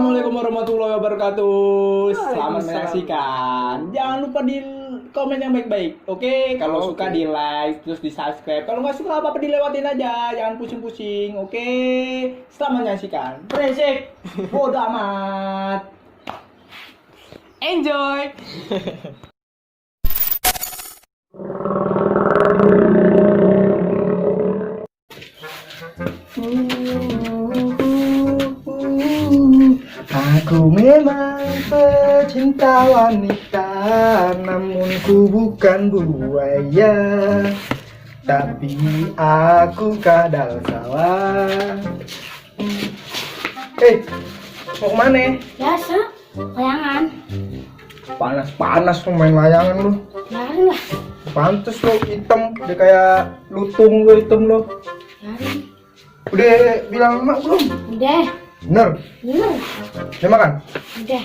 Assalamualaikum warahmatullahi wabarakatuh. Selamat menyaksikan. Jangan lupa di komen yang baik-baik. Oke, kalau suka di like, terus di subscribe. Kalau nggak suka apa-apa dilewatin aja. Jangan pusing-pusing. Oke, selamat menyaksikan. Beresik, bodo amat. Enjoy. Aku memang pecinta wanita, namun ku bukan buaya, tapi aku kadal sawah. Mau kemana? Biasa, layangan. Panas lu main layangan lu. Biarin lah. Pantes lu hitam, dia kayak lutung lu hitam lu. Biarin. Udah bilang emak belum? Udah. Bener? Bener. Udah makan? Udah.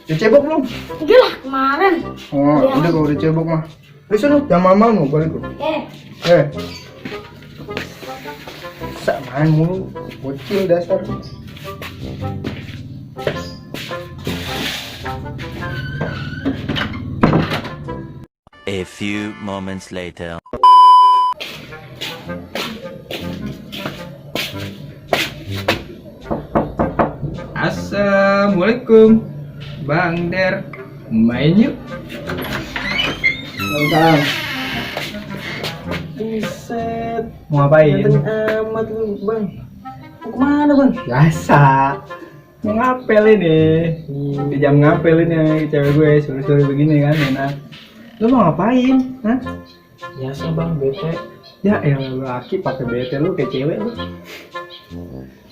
Udah cebok belum? Udah lah, kemarin. Oh, udah kalau udah cebok mah. Udah sana, jangan mamal lu balik lu. Bisa main mulu, bocil dasar. A few moments later. Assalamualaikum, Bang Der. Main yuk. Salam. Buset, Mau ngapain? ganteng amat lu bang. Mau kemana bang? Biasa. Mau ngapel ini. Di jam ngapel ini cewek gue sore-sore begini kan enak. Lu mau ngapain? Hah? Biasa bang, bete. Ya elah laki pakai bete lu kayak cewek lu.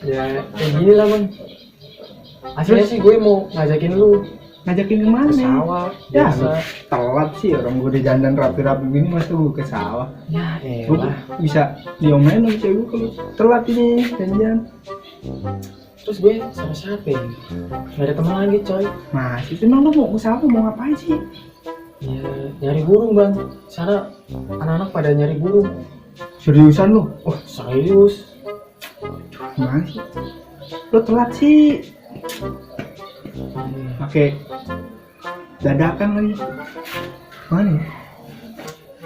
Ya kayak gini lah bang. Aslinya sih gue mau ngajakin lu Ngajakin kemana? ke sawah. Ya, Biasa. telat sih orang gue udah dandan rapi-rapi begini masa lu ke sawah. Ya Lu elah. bisa diomelin sama cewek gue kalau telat ini janjian. Terus gue sama siapa ya? Gak ada teman lagi coy. Masih emang lu mau ke sawah mau ngapain sih? Ya nyari burung bang. Sana anak-anak pada nyari burung. Seriusan lu? Oh serius. Masih. Lu telat sih. Pakai dadakan lagi. Mana ya?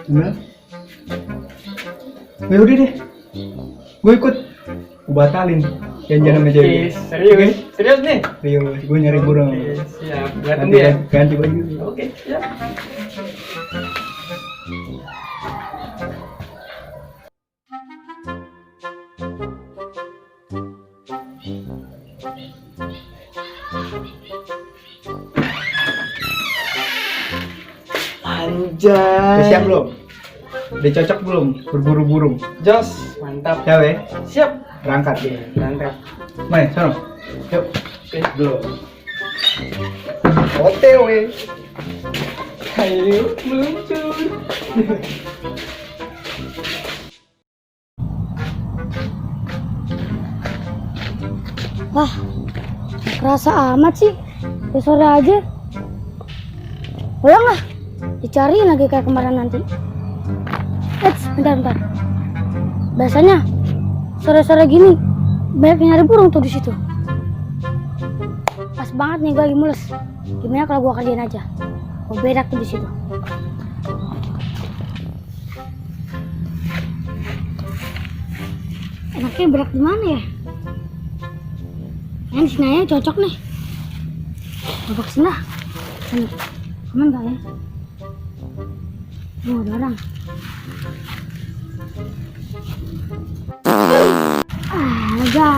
Enggak. Ya udah deh. Gue ikut. Gue batalin. Janjian sama cewek. Serius? Serius nih? Serius, gue nyari burung. Oke, siap. Gue Ganti, tunggu ya. ganti baju. Oke, siap. Udah siap belum? Udah cocok belum? Berburu burung. Jos, mantap. Cewek, Siap. berangkat. Mantap. Main, sono. Yuk. Oke. Belum. OTW. Ayo meluncur. Wah, kerasa amat sih. Ya sore aja. Pulang lah. Dicariin lagi kayak kemarin nanti. Bentar. Biasanya sore-sore gini banyak yang nyari burung tuh di situ. Pas banget nih gue lagi mules. Gimana kalau gue kerjain aja? Gue berak tuh di situ. Enaknya berak di mana ya? Yang di sini aja cocok nih. Coba kesini lah. Sini. Aman gak ya? Oh, ada orang. Lega.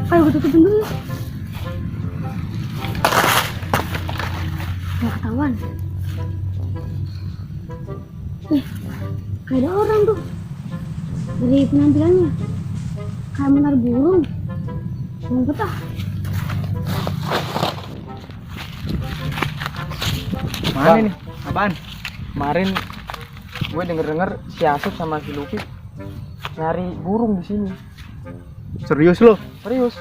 Ayo gue tutupin dulu. Gak ketahuan. Kayak ada orang tuh. Dari penampilannya kayak menaruh burung. Mau betah. Mana nih? Apaan? Kemarin gue denger si Asep sama si Lucky nyari burung di sini. Serius lo? Serius.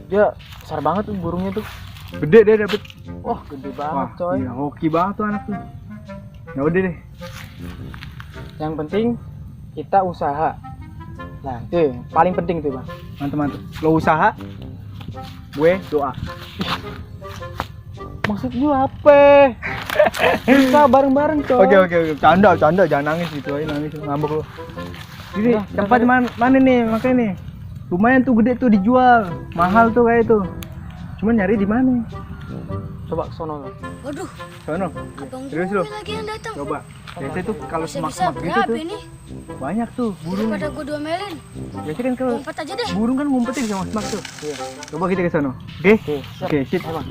Dia besar banget tuh burungnya tuh. Gede deh dapet. Wah, gede banget Wah, coy. iya, hoki banget tuh anak tuh. Ya udah deh. Yang penting kita usaha. Nah, itu paling penting tuh, Bang. Mantap. Lo usaha, gue doa. Maksud gue apa? Kita bareng-bareng, coy. Oke. Canda, jangan nangis gitu aja, nangis ngambek lo. Jadi Udah, tempat mana nih makanya nih? Lumayan tuh gede tuh dijual, mahal tuh kayak itu. Cuman nyari di mana? Coba ke sono. Waduh, Sono. abang Serius gue lo? lagi yang datang. Coba. Biasanya tuh kalau Bisa semak-semak gitu berapa tuh ini? banyak tuh burung. Daripada gue domelin. Biasanya kan kalau Lompat aja deh. burung kan ngumpetin sama semak tuh. Iya. Coba kita ke sono. Oke? Oke, siap. Oke, sip. Ayo, Bang.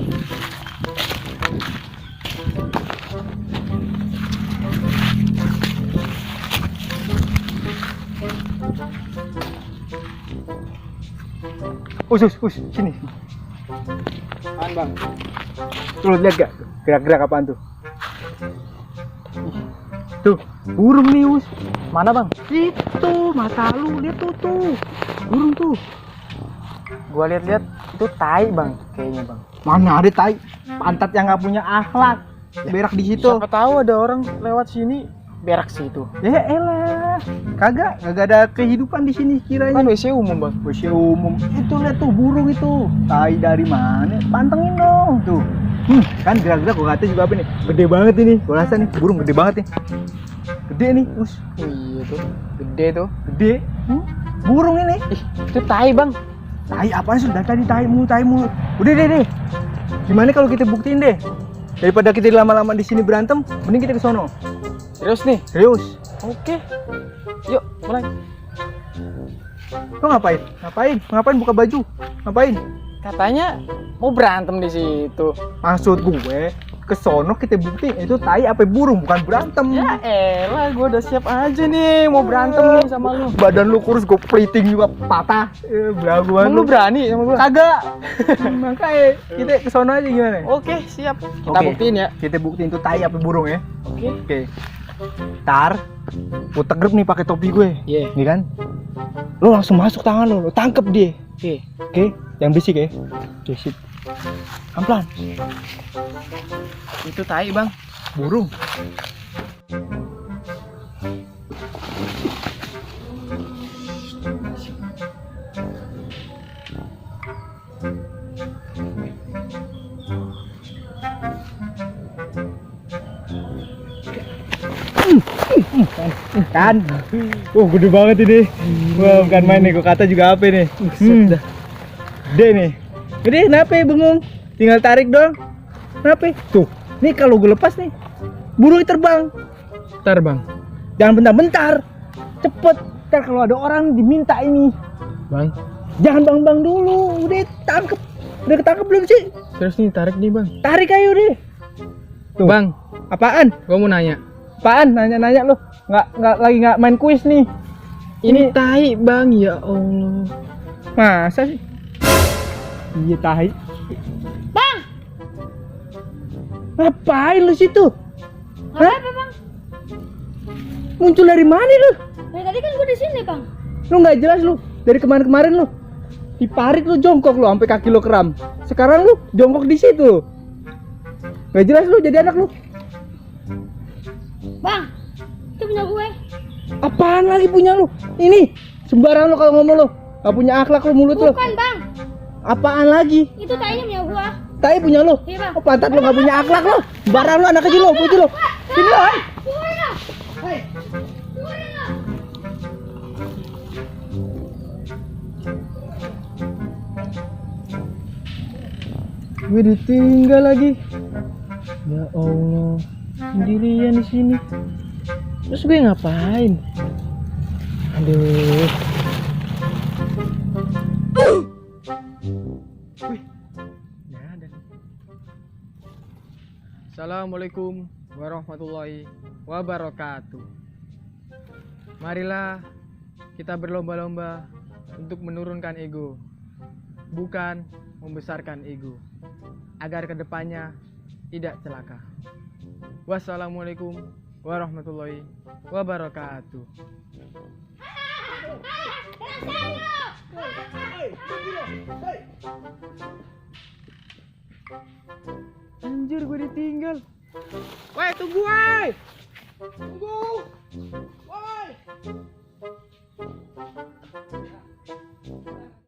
Us, sini. Apaan, Bang? Tuh lihat gak gerak-gerak apaan tuh? Tuh, burung nih, Us. Mana, Bang? Itu, mata lu, lihat tuh. Burung tuh. Gua lihat-lihat itu tai, Bang, kayaknya, Bang. Mana ada tai? Pantat yang nggak punya akhlak. Berak di situ. Siapa tahu ada orang lewat sini berak situ. Ya elah. Kagak ada kehidupan di sini kiranya. Kan WC umum, Bang. WC umum. Itu lihat tuh burung itu. Tai dari mana? Pantengin dong tuh. Kan gerak-gerak gua kata juga apa nih? Gede banget ini. Gua rasa nih burung gede banget nih. Gede nih, Us. Iya tuh, gede tuh. Gede. Burung ini. Ih, itu tai, Bang. Tai apaan sih? Dari tadi tai mulu. Udah deh. Gimana kalau kita buktiin deh? Daripada kita lama-lama di sini berantem, mending kita ke sono. Serius nih? Serius. Oke. Yuk, mulai. Lo ngapain? Ngapain buka baju? Ngapain? Katanya mau berantem di situ. Maksud gue ke sono kita buktiin itu tai apa burung, bukan berantem. Ya elah, gue udah siap aja nih mau berantem nih sama lu. Badan lu kurus, gue peliting juga patah. Belaguan Emang lu berani sama gue? Kagak. Makanya kita ke sono aja gimana? Oke, siap. Kita Oke. buktiin ya. Kita buktiin itu tai apa burung ya. Oke. Oke. Tar, gue tegrep nih pakai topi gue. Iya. Nih kan? Lo langsung masuk tangan lo tangkep dia. Oke. Oke, yang berisik ya. Oke, sip. Pelan-pelan. Itu tai, Bang. Burung. Kan? Gede banget ini. Wah, bukan main nih. Gue kata juga apa nih? Gede nih. Gede, kenapa ya bengong? Tinggal tarik dong. Kenapa? Tuh, nih kalau gue lepas nih, burung terbang. Bentar, Bang. Jangan bentar-bentar. Cepet. Ntar kalau ada orang diminta ini. Bang, Jangan bang-bang dulu. Udah tangkep. Udah ketangkep belum sih? terus nih tarik nih, Bang. Tarik ayo deh. Tuh. Bang, Apaan? gua mau nanya. Apaan? Nanya-nanya lu. Nggak main kuis nih. Ini tai, Bang. Ya Allah. Masa sih? Iya tahi. Bang, Ngapain lu situ? apa bang? Muncul dari mana lu? Dari tadi kan gue di sini bang. Lu nggak jelas lu. Dari kemarin lu. Diparit lu jongkok lu sampai kaki lu kram. Sekarang lu jongkok di situ. Nggak jelas lu jadi anak lu. Bang, itu punya gue. Apaan lagi punya lu? Ini sembarang lu kalau ngomong lu. Gak punya akhlak lu mulut lu. Bukan bang, Apaan lagi? itu tainya punya gue. Tai punya lu. Iya bang. Oh, pantat lu gak punya akhlak lu. Sembarang lu anak kecil lu, putih lu. Sini lu, hai. Gue ditinggal lagi. Ya Allah, sendirian di sini. Terus gue ngapain? Aduh. Wih, nggak ada nih. Assalamualaikum warahmatullahi wabarakatuh. Marilah kita berlomba-lomba untuk menurunkan ego, bukan membesarkan ego, agar kedepannya tidak celaka. Wassalamualaikum warahmatullahi wabarakatuh. Anjir, gue ditinggal. Woi, tunggu, woi. Tunggu. Woi.